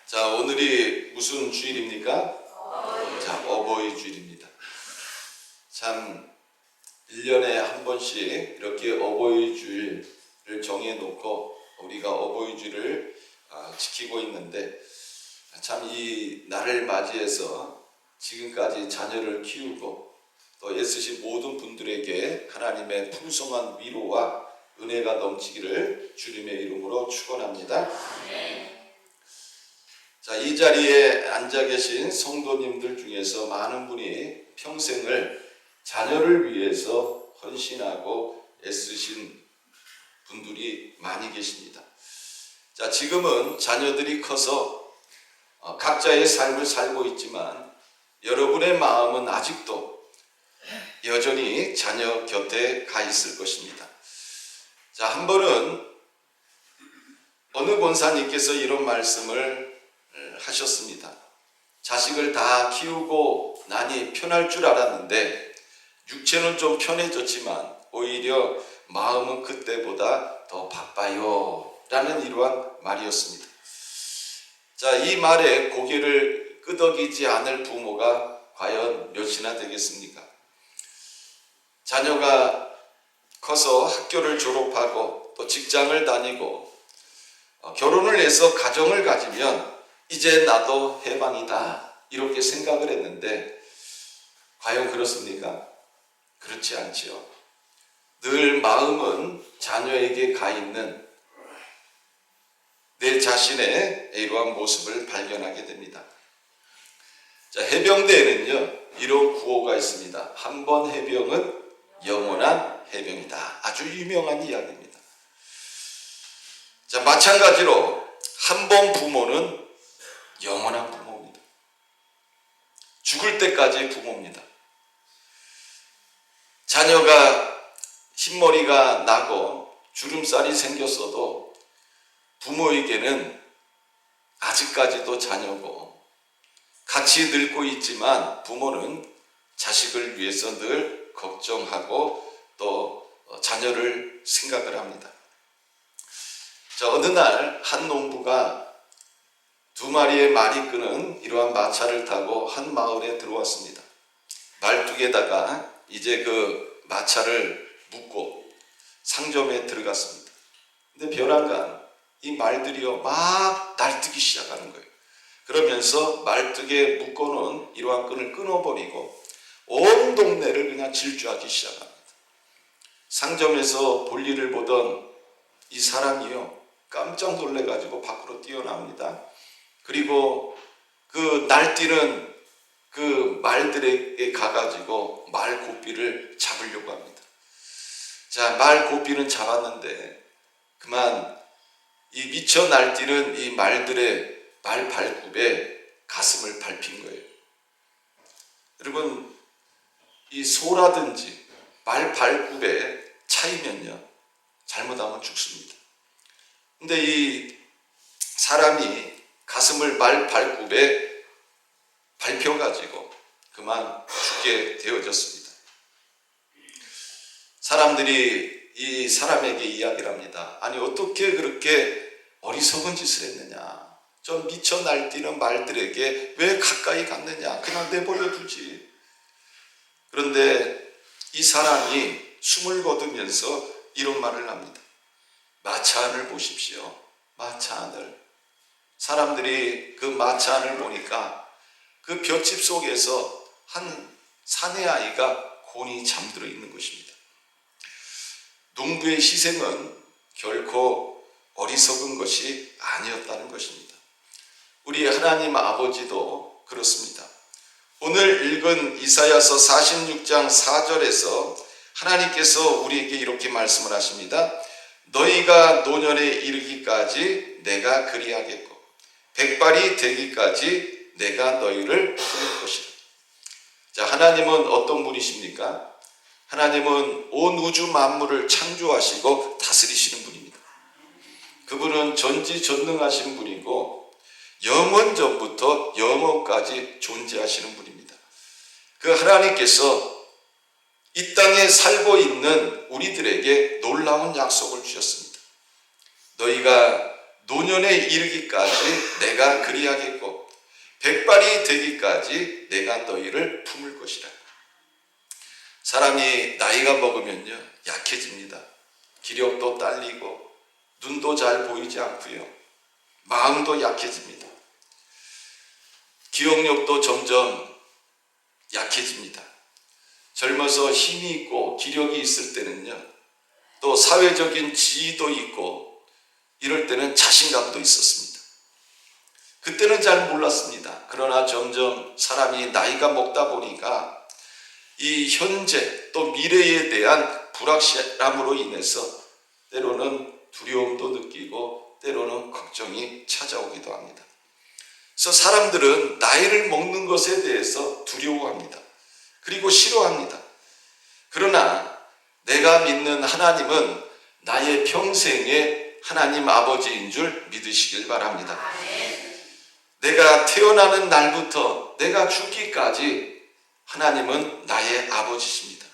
자, 오늘이 무슨 주일입니까? 자, 어버이 주일입니다. 참 1년에 한 번씩 이렇게 어버이 주일을 정해놓고 우리가 어버이 주일을 지키고 있는데, 참 이 날을 맞이해서 지금까지 자녀를 키우고 또 애쓰신 모든 분들에게 하나님의 풍성한 위로와 은혜가 넘치기를 주님의 이름으로 축원합니다. 자, 이 자리에 앉아 계신 성도님들 중에서 많은 분이 평생을 자녀를 위해서 헌신하고 애쓰신 분들이 많이 계십니다. 자, 지금은 자녀들이 커서 각자의 삶을 살고 있지만 여러분의 마음은 아직도 여전히 자녀 곁에 가 있을 것입니다. 자, 한 번은 어느 권사님께서 이런 말씀을 하셨습니다. 자식을 다 키우고 나니 편할 줄 알았는데 육체는 좀 편해졌지만 오히려 마음은 그때보다 더 바빠요 라는 이러한 말이었습니다. 자, 이 말에 고개를 끄덕이지 않을 부모가 과연 몇이나 되겠습니까? 자녀가 커서 학교를 졸업하고 또 직장을 다니고 결혼을 해서 가정을 가지면 이제 나도 해방이다 이렇게 생각을 했는데 과연 그렇습니까? 그렇지 않지요. 늘 마음은 자녀에게 가 있는 내 자신의 이러한 모습을 발견하게 됩니다. 자, 해병대에는요 이런 구호가 있습니다. 한 번 해병은 영원한 해병이다. 아주 유명한 이야기입니다. 자, 마찬가지로 한 번 부모는 영원한 부모입니다. 죽을 때까지 부모입니다. 자녀가 흰머리가 나고 주름살이 생겼어도 부모에게는 아직까지도 자녀고 같이 늙고 있지만 부모는 자식을 위해서 늘 걱정하고 또 자녀를 생각을 합니다. 자, 어느 날 한 농부가 2마리의 말이 끄는 이러한 마차를 타고 한 마을에 들어왔습니다. 말뚝에다가 이제 그 마차를 묶고 상점에 들어갔습니다. 근데 벼랑간 이 말들이요 막 날뛰기 시작하는 거예요. 그러면서 말뚝에 묶어놓은 이러한 끈을 끊어버리고 온 동네를 그냥 질주하기 시작합니다. 상점에서 볼일을 보던 이 사람이요 깜짝 놀래가지고 밖으로 뛰어나옵니다. 그리고 그 날뛰는 그 말들에게 가가지고 말 고삐를 잡으려고 합니다. 자, 말 고삐는 잡았는데 그만 이 미쳐 날뛰는 이 말들의 말 발굽에 가슴을 밟힌 거예요. 여러분, 이 소라든지 말 발굽에 차이면요 잘못하면 죽습니다. 근데 이 사람이 가슴을 말 발굽에 밟혀가지고 그만 죽게 되어졌습니다. 사람들이 이 사람에게 이야기를 합니다. 아니 어떻게 그렇게 어리석은 짓을 했느냐. 저 미쳐 날뛰는 말들에게 왜 가까이 갔느냐. 그냥 내버려 두지. 그런데 이 사람이 숨을 거두면서 이런 말을 합니다. 마차 안을 보십시오. 마차 안을. 사람들이 그 마차 안을 보니까 그 볏짚 속에서 한 사내 아이가 곤히 잠들어 있는 것입니다. 농부의 희생은 결코 어리석은 것이 아니었다는 것입니다. 우리 하나님 아버지도 그렇습니다. 오늘 읽은 이사야서 46장 4절에서 하나님께서 우리에게 이렇게 말씀을 하십니다. 너희가 노년에 이르기까지 내가 그리하겠고 백발이 되기까지 내가 너희를 키울 것이라. 자, 하나님은 어떤 분이십니까? 하나님은 온 우주 만물을 창조하시고 다스리시는 분입니다. 그분은 전지전능하신 분이고 영원전부터 영원까지 존재하시는 분입니다. 그 하나님께서 이 땅에 살고 있는 우리들에게 놀라운 약속을 주셨습니다. 너희가 노년에 이르기까지 내가 그리하겠고 백발이 되기까지 내가 너희를 품을 것이라. 사람이 나이가 먹으면요 약해집니다. 기력도 딸리고 눈도 잘 보이지 않고요 마음도 약해집니다. 기억력도 점점 약해집니다. 젊어서 힘이 있고 기력이 있을 때는요 또 사회적인 지위도 있고 이럴 때는 자신감도 있었습니다. 그때는 잘 몰랐습니다. 그러나 점점 사람이 나이가 먹다 보니까 이 현재 또 미래에 대한 불확실함으로 인해서 때로는 두려움도 느끼고 때로는 걱정이 찾아오기도 합니다. 그래서 사람들은 나이를 먹는 것에 대해서 두려워합니다. 그리고 싫어합니다. 그러나 내가 믿는 하나님은 나의 평생의 하나님 아버지인 줄 믿으시길 바랍니다. 내가 태어나는 날부터 내가 죽기까지 하나님은 나의 아버지십니다.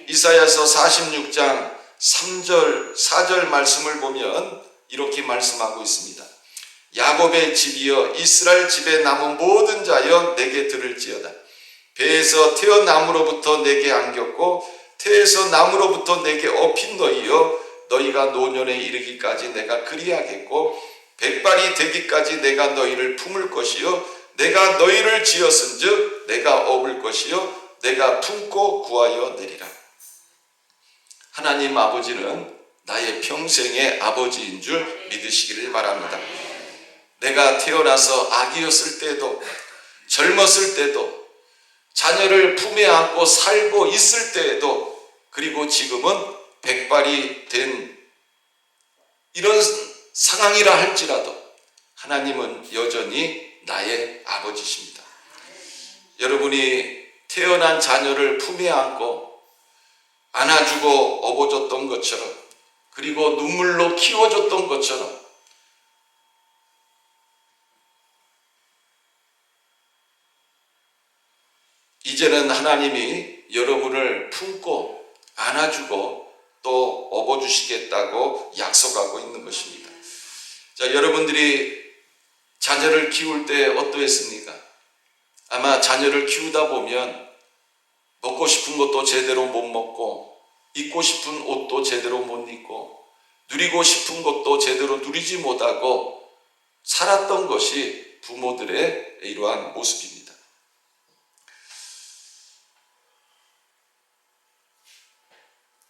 이사야서 46장 3절 4절 말씀을 보면 이렇게 말씀하고 있습니다. 야곱의 집이여 이스라엘 집에 남은 모든 자여 내게 들을지어다. 배에서 태어남으로부터 내게 안겼고 태에서 남으로부터 내게 업힌 너희여 너희가 노년에 이르기까지 내가 그리하겠고 백발이 되기까지 내가 너희를 품을 것이요 내가 너희를 지었은즉 내가 업을 것이요 내가 품고 구하여 내리라. 하나님 아버지는 나의 평생의 아버지인 줄 믿으시기를 바랍니다. 내가 태어나서 아기였을 때도 젊었을 때도 자녀를 품에 안고 살고 있을 때에도 그리고 지금은 백발이 된 이런 상황이라 할지라도 하나님은 여전히 나의 아버지십니다. 여러분이 태어난 자녀를 품에 안고 안아주고 업어줬던 것처럼 그리고 눈물로 키워줬던 것처럼 이제는 하나님이 여러분을 품고 안아주고 또 업어주시겠다고 약속하고 있는 것입니다. 자, 여러분들이 자녀를 키울 때 어떠했습니까? 아마 자녀를 키우다 보면 먹고 싶은 것도 제대로 못 먹고 입고 싶은 옷도 제대로 못 입고 누리고 싶은 것도 제대로 누리지 못하고 살았던 것이 부모들의 이러한 모습입니다.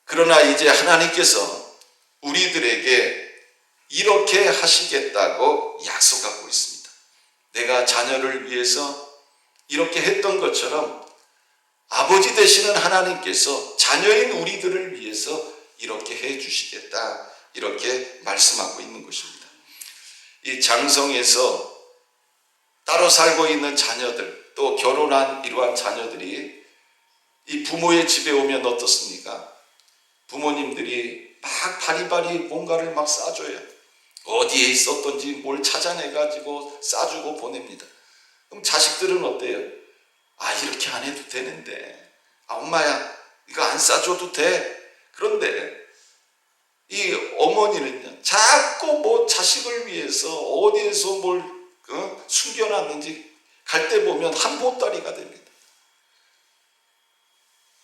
그러나 이제 하나님께서 우리들에게 이렇게 하시겠다고 약속하고 있습니다. 내가 자녀를 위해서 이렇게 했던 것처럼 아버지 되시는 하나님께서 자녀인 우리들을 위해서 이렇게 해 주시겠다 이렇게 말씀하고 있는 것입니다. 이 장성에서 따로 살고 있는 자녀들 또 결혼한 이러한 자녀들이 이 부모의 집에 오면 어떻습니까? 부모님들이 막 바리바리 뭔가를 막 싸줘요. 어디에 있었던지 뭘 찾아내가지고 싸주고 보냅니다. 그럼 자식들은 어때요? 아, 이렇게 안 해도 되는데. 아, 엄마야, 이거 안 싸줘도 돼. 그런데 이 어머니는요, 자꾸 뭐 자식을 위해서 어디에서 뭘 숨겨놨는지 갈 때 보면 한 보따리가 됩니다.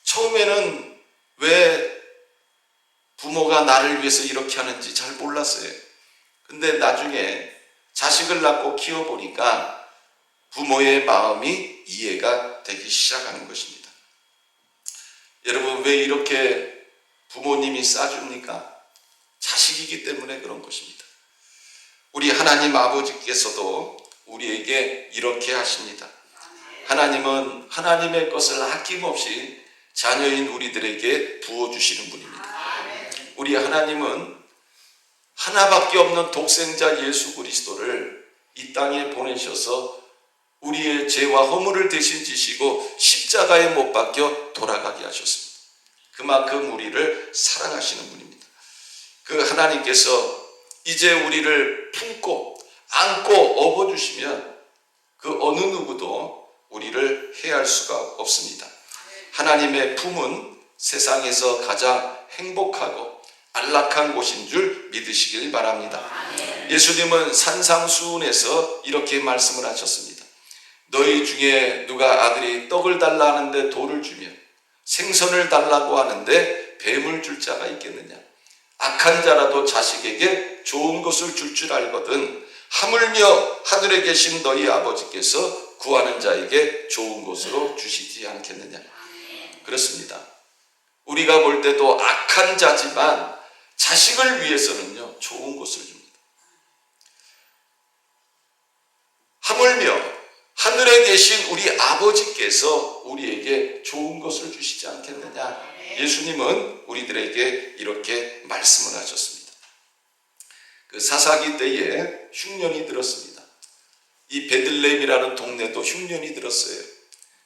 처음에는 왜 부모가 나를 위해서 이렇게 하는지 잘 몰랐어요. 근데 나중에 자식을 낳고 키워보니까 부모의 마음이 이해가 되기 시작하는 것입니다. 여러분, 왜 이렇게 부모님이 싸줍니까? 자식이기 때문에 그런 것입니다. 우리 하나님 아버지께서도 우리에게 이렇게 하십니다. 하나님은 하나님의 것을 아낌없이 자녀인 우리들에게 부어주시는 분입니다. 우리 하나님은 하나밖에 없는 독생자 예수 그리스도를 이 땅에 보내셔서 우리의 죄와 허물을 대신 지시고 십자가에 못 박혀 돌아가게 하셨습니다. 그만큼 우리를 사랑하시는 분입니다. 그 하나님께서 이제 우리를 품고 안고 업어주시면 그 어느 누구도 우리를 해할 수가 없습니다. 하나님의 품은 세상에서 가장 행복하고 안락한 곳인 줄 믿으시길 바랍니다. 예수님은 산상수훈에서 이렇게 말씀을 하셨습니다. 너희 중에 누가 아들이 떡을 달라 하는데 돌을 주며 생선을 달라고 하는데 뱀을 줄 자가 있겠느냐. 악한 자라도 자식에게 좋은 것을 줄 알거든 하물며 하늘에 계신 너희 아버지께서 구하는 자에게 좋은 것으로 주시지 않겠느냐. 그렇습니다. 우리가 볼 때도 악한 자지만 자식을 위해서는요 좋은 것을 줍니다. 하물며 하늘에 계신 우리 아버지께서 우리에게 좋은 것을 주시지 않겠느냐. 예수님은 우리들에게 이렇게 말씀을 하셨습니다. 그 사사기 때에 흉년이 들었습니다. 이 베들레헴이라는 동네도 흉년이 들었어요.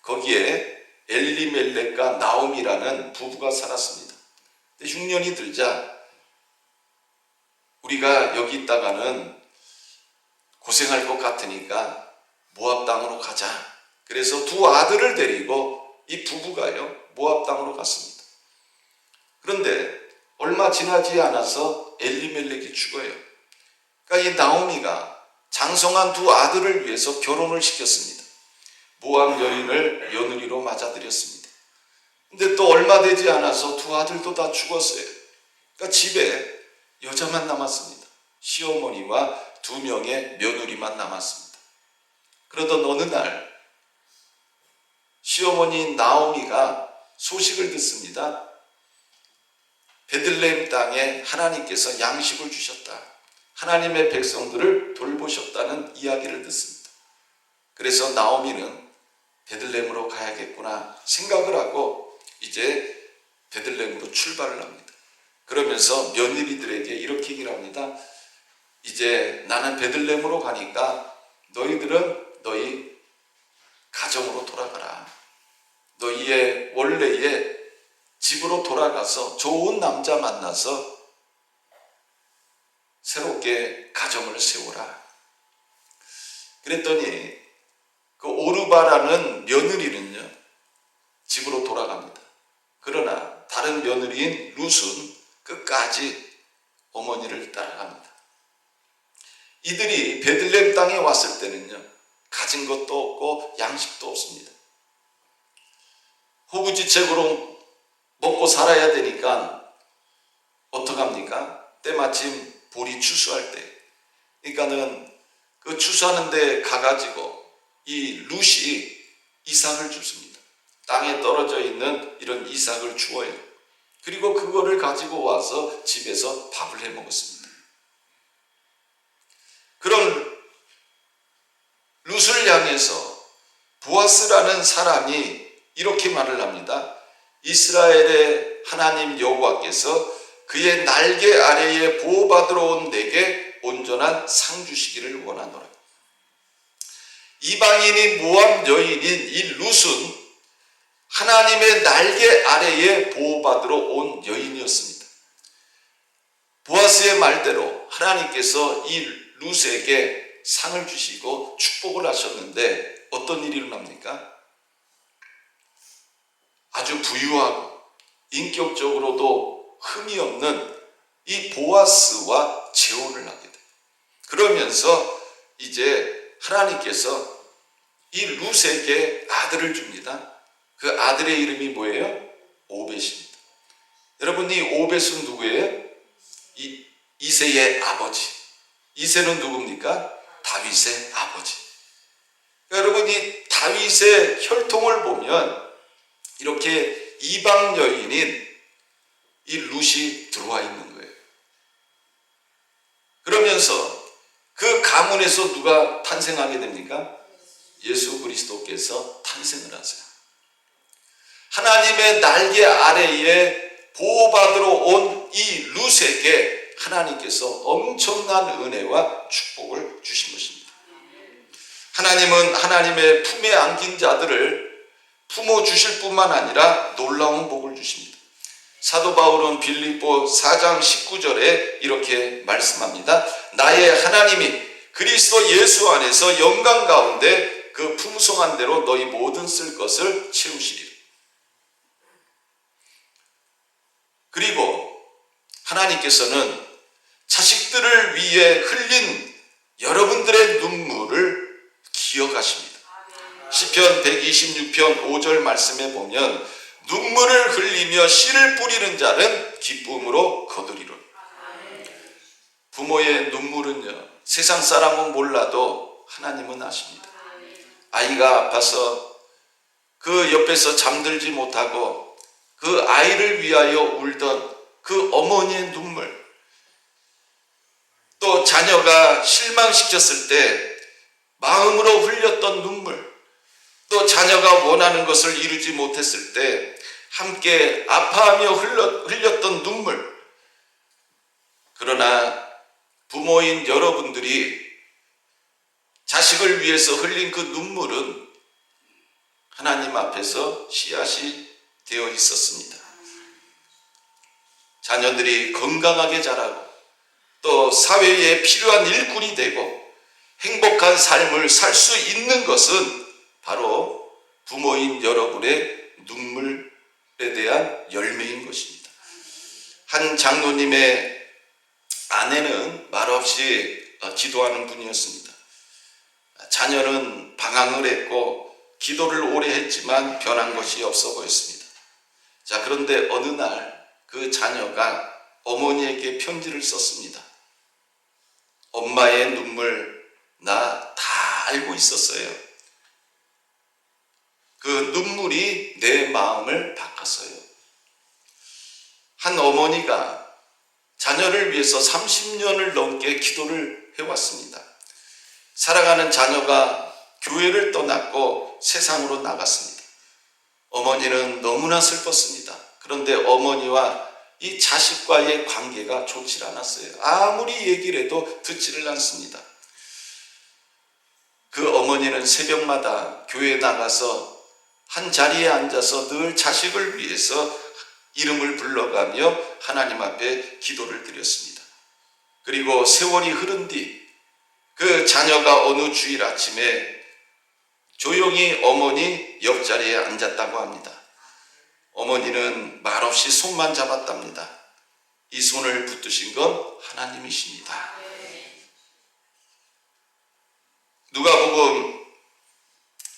거기에 엘리멜렉과 나옴이라는 부부가 살았습니다. 근데 흉년이 들자 우리가 여기 있다가는 고생할 것 같으니까 모압 땅으로 가자. 그래서 두 아들을 데리고 이 부부가요 모압 땅으로 갔습니다. 그런데 얼마 지나지 않아서 엘리멜렉이 죽어요. 그러니까 이 나오미가 장성한 두 아들을 위해서 결혼을 시켰습니다. 모압 여인을 며느리로 맞아들였습니다. 근데 또 얼마 되지 않아서 두 아들도 다 죽었어요. 그러니까 집에 여자만 남았습니다. 시어머니와 두 명의 며느리만 남았습니다. 그러던 어느 날 시어머니 나오미가 소식을 듣습니다. 베들레헴 땅에 하나님께서 양식을 주셨다. 하나님의 백성들을 돌보셨다는 이야기를 듣습니다. 그래서 나오미는 베들레헴으로 가야겠구나 생각을 하고 이제 베들레헴으로 출발을 합니다. 그러면서 며느리들에게 이렇게 얘기를 합니다. 이제 나는 베들레헴으로 가니까 너희들은 너희 가정으로 돌아가라. 너희의 원래의 집으로 돌아가서 좋은 남자 만나서 새롭게 가정을 세우라. 그랬더니 그 오르바라는 며느리는요 집으로 돌아갑니다. 그러나 다른 며느리인 룻은 끝까지 어머니를 따라갑니다. 이들이 베들레헴 땅에 왔을 때는요 가진 것도 없고 양식도 없습니다. 호구지책으로 먹고 살아야 되니까 어떡합니까? 때마침 볼이 추수할 때, 그러니까는 그 추수하는 데 가가지고 이 룻이 이삭을 줍습니다. 땅에 떨어져 있는 이런 이삭을 주어요. 그리고 그거를 가지고 와서 집에서 밥을 해 먹었습니다. 그런 룻을 향해서 보아스라는 사람이 이렇게 말을 합니다. 이스라엘의 하나님 여호와께서 그의 날개 아래에 보호받으러 온 내게 온전한 상 주시기를 원하노라. 이방인이 모압 여인인 이 룻은 하나님의 날개 아래에 보호받으러 온 여인이었습니다. 보아스의 말대로 하나님께서 이 룻에게 상을 주시고 축복을 하셨는데 어떤 일이 일어납니까? 아주 부유하고 인격적으로도 흠이 없는 이 보아스와 재혼을 하게 돼요. 그러면서 이제 하나님께서 이 룻에게 아들을 줍니다. 그 아들의 이름이 뭐예요? 오벳입니다. 여러분, 이 오벳은 누구예요? 이새의 아버지. 이새는 누굽니까? 다윗의 아버지. 그러니까 여러분, 이 다윗의 혈통을 보면 이렇게 이방 여인인 이 룻이 들어와 있는 거예요. 그러면서 그 가문에서 누가 탄생하게 됩니까? 예수 그리스도께서 탄생을 하세요. 하나님의 날개 아래에 보호받으러 온 이 룻에게 하나님께서 엄청난 은혜와 축복을 주신 것입니다. 하나님은 하나님의 품에 안긴 자들을 품어 주실 뿐만 아니라 놀라운 복을 주십니다. 사도 바울은 빌립보 4장 19절에 이렇게 말씀합니다. 나의 하나님이 그리스도 예수 안에서 영광 가운데 그 풍성한 대로 너희 모든 쓸 것을 채우시리라. 그리고 하나님께서는 자식들을 위해 흘린 여러분들의 눈물을 기억하십니다. 시편 126편 5절 말씀에 보면 눈물을 흘리며 씨를 뿌리는 자는 기쁨으로 거두리로다. 부모의 눈물은요, 세상 사람은 몰라도 하나님은 아십니다. 아이가 아파서 그 옆에서 잠들지 못하고 그 아이를 위하여 울던 그 어머니의 눈물, 또 자녀가 실망시켰을 때 마음으로 흘렸던 눈물, 또 자녀가 원하는 것을 이루지 못했을 때 함께 아파하며 흘렸던 눈물. 그러나 부모인 여러분들이 자식을 위해서 흘린 그 눈물은 하나님 앞에서 씨앗이 되어 있었습니다. 자녀들이 건강하게 자라고 또 사회에 필요한 일꾼이 되고 행복한 삶을 살 수 있는 것은 바로 부모인 여러분의 눈물에 대한 열매인 것입니다. 한 장로님의 아내는 말없이 기도하는 분이었습니다. 자녀는 방황을 했고 기도를 오래 했지만 변한 것이 없어 보였습니다. 자, 그런데 어느 날 그 자녀가 어머니에게 편지를 썼습니다. 엄마의 눈물 나 다 알고 있었어요. 그 눈물이 내 마음을 바꿨어요. 한 어머니가 자녀를 위해서 30년을 넘게 기도를 해왔습니다. 사랑하는 자녀가 교회를 떠났고 세상으로 나갔습니다. 어머니는 너무나 슬펐습니다. 그런데 어머니와 이 자식과의 관계가 좋지 않았어요. 아무리 얘기를 해도 듣지를 않습니다. 그 어머니는 새벽마다 교회에 나가서 한 자리에 앉아서 늘 자식을 위해서 이름을 불러가며 하나님 앞에 기도를 드렸습니다. 그리고 세월이 흐른 뒤 그 자녀가 어느 주일 아침에 조용히 어머니 옆자리에 앉았다고 합니다. 어머니는 말없이 손만 잡았답니다. 이 손을 붙드신 건 하나님이십니다. 누가복음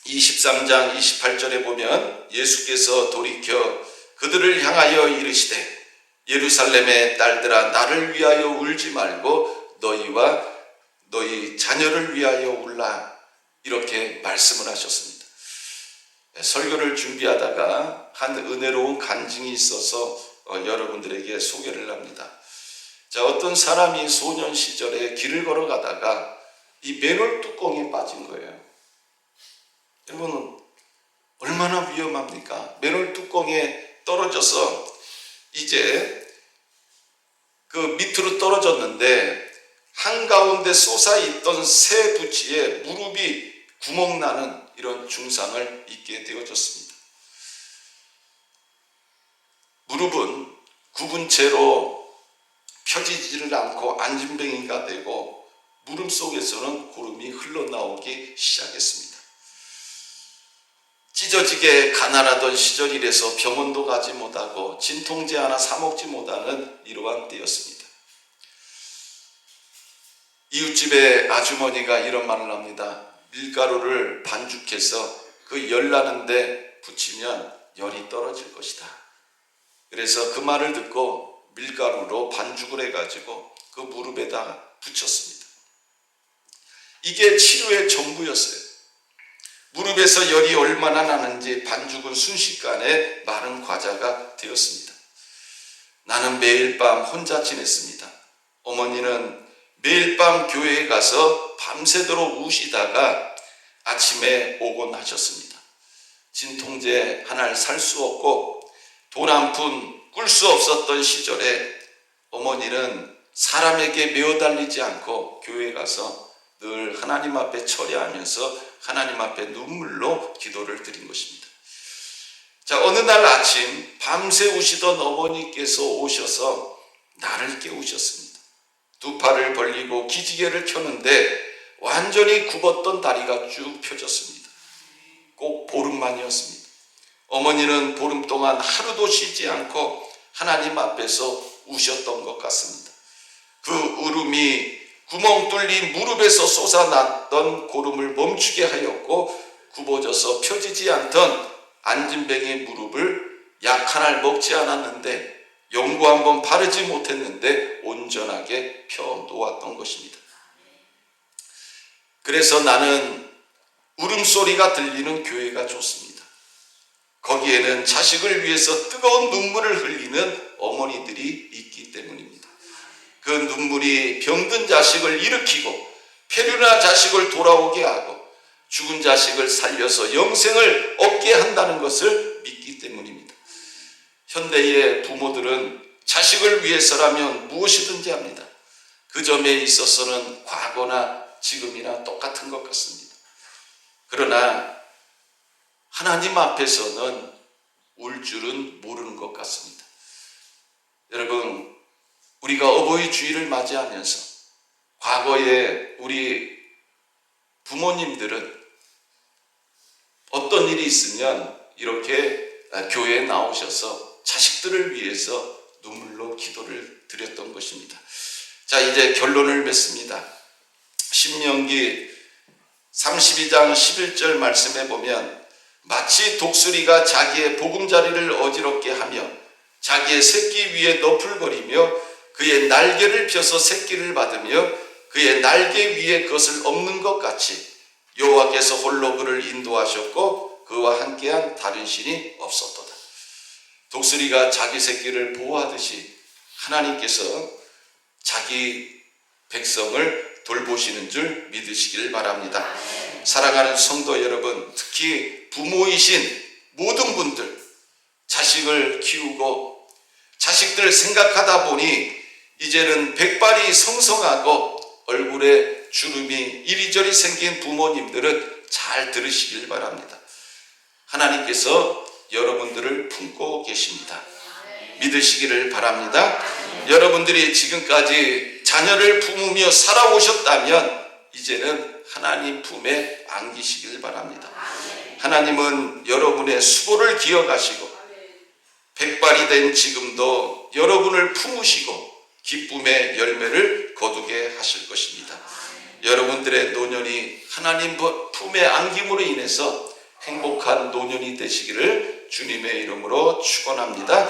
23장 28절에 보면 예수께서 돌이켜 그들을 향하여 이르시되 예루살렘의 딸들아 나를 위하여 울지 말고 너희와 너희 자녀를 위하여 울라, 이렇게 말씀을 하셨습니다. 설교를 준비하다가 한 은혜로운 간증이 있어서 여러분들에게 소개를 합니다. 자, 어떤 사람이 소년 시절에 길을 걸어가다가 이 맨홀 뚜껑에 빠진 거예요. 여러분, 얼마나 위험합니까? 맨홀 뚜껑에 떨어져서 이제 그 밑으로 떨어졌는데 한가운데 솟아있던 새 부치에 무릎이 구멍나는 이런 중상을 입게 되어졌습니다. 무릎은 굽은 채로 펴지지를 않고 안진뱅이가 되고 무릎 속에서는 고름이 흘러나오기 시작했습니다. 찢어지게 가난하던 시절이라서 병원도 가지 못하고 진통제 하나 사 먹지 못하는 이러한 때였습니다. 이웃집의 아주머니가 이런 말을 합니다. 밀가루를 반죽해서 그 열 나는데 붙이면 열이 떨어질 것이다. 그래서 그 말을 듣고 밀가루로 반죽을 해가지고 그 무릎에다 붙였습니다. 이게 치료의 전부였어요. 무릎에서 열이 얼마나 나는지 반죽은 순식간에 마른 과자가 되었습니다. 나는 매일 밤 혼자 지냈습니다. 어머니는 매일 밤 교회에 가서 밤새도록 우시다가 아침에 오곤 하셨습니다. 진통제 하나를 살 수 없고 돈 한 푼 꿀 수 없었던 시절에 어머니는 사람에게 매어달리지 않고 교회에 가서 늘 하나님 앞에 철야하면서 하나님 앞에 눈물로 기도를 드린 것입니다. 자, 어느 날 아침 밤새 우시던 어머니께서 오셔서 나를 깨우셨습니다. 두 팔을 벌리고 기지개를 켜는데 완전히 굽었던 다리가 쭉 펴졌습니다. 꼭 보름만이었습니다. 어머니는 보름 동안 하루도 쉬지 않고 하나님 앞에서 우셨던 것 같습니다. 그 울음이 구멍 뚫린 무릎에서 솟아났던 고름을 멈추게 하였고, 굽어져서 펴지지 않던 안진뱅이의 무릎을 약 하나를 먹지 않았는데, 연고 한번 바르지 못했는데 온전하게 펴 놓았던 것입니다. 그래서 나는 울음소리가 들리는 교회가 좋습니다. 거기에는 자식을 위해서 뜨거운 눈물을 흘리는 어머니들이 있기 때문입니다. 그 눈물이 병든 자식을 일으키고 폐륜한 자식을 돌아오게 하고 죽은 자식을 살려서 영생을 얻게 한다는 것을 믿기 때문입니다. 현대의 부모들은 자식을 위해서라면 무엇이든지 합니다. 그 점에 있어서는 과거나 지금이나 똑같은 것 같습니다. 그러나 하나님 앞에서는 울 줄은 모르는 것 같습니다. 여러분, 우리가 어버이 주일을 맞이하면서 과거에 우리 부모님들은 어떤 일이 있으면 이렇게 교회에 나오셔서 자식들을 위해서 눈물로 기도를 드렸던 것입니다. 자, 이제 결론을 맺습니다. 신명기 32장 11절 말씀에 보면, 마치 독수리가 자기의 보금자리를 어지럽게 하며 자기의 새끼 위에 너풀거리며 그의 날개를 펴서 새끼를 받으며 그의 날개 위에 그것을 엎는 것 같이 여호와께서 홀로 그를 인도하셨고 그와 함께한 다른 신이 없었도다. 독수리가 자기 새끼를 보호하듯이 하나님께서 자기 백성을 돌보시는 줄 믿으시길 바랍니다. 사랑하는 성도 여러분, 특히 부모이신 모든 분들, 자식을 키우고 자식들 생각하다 보니 이제는 백발이 성성하고 얼굴에 주름이 이리저리 생긴 부모님들은 잘 들으시길 바랍니다. 하나님께서 여러분들을 품고 계십니다. 믿으시기를 바랍니다. 여러분들이 지금까지 자녀를 품으며 살아오셨다면 이제는 하나님 품에 안기시길 바랍니다. 하나님은 여러분의 수고를 기억하시고 백발이 된 지금도 여러분을 품으시고 기쁨의 열매를 거두게 하실 것입니다. 여러분들의 노년이 하나님 품에 안김으로 인해서 행복한 노년이 되시기를 주님의 이름으로 축원합니다.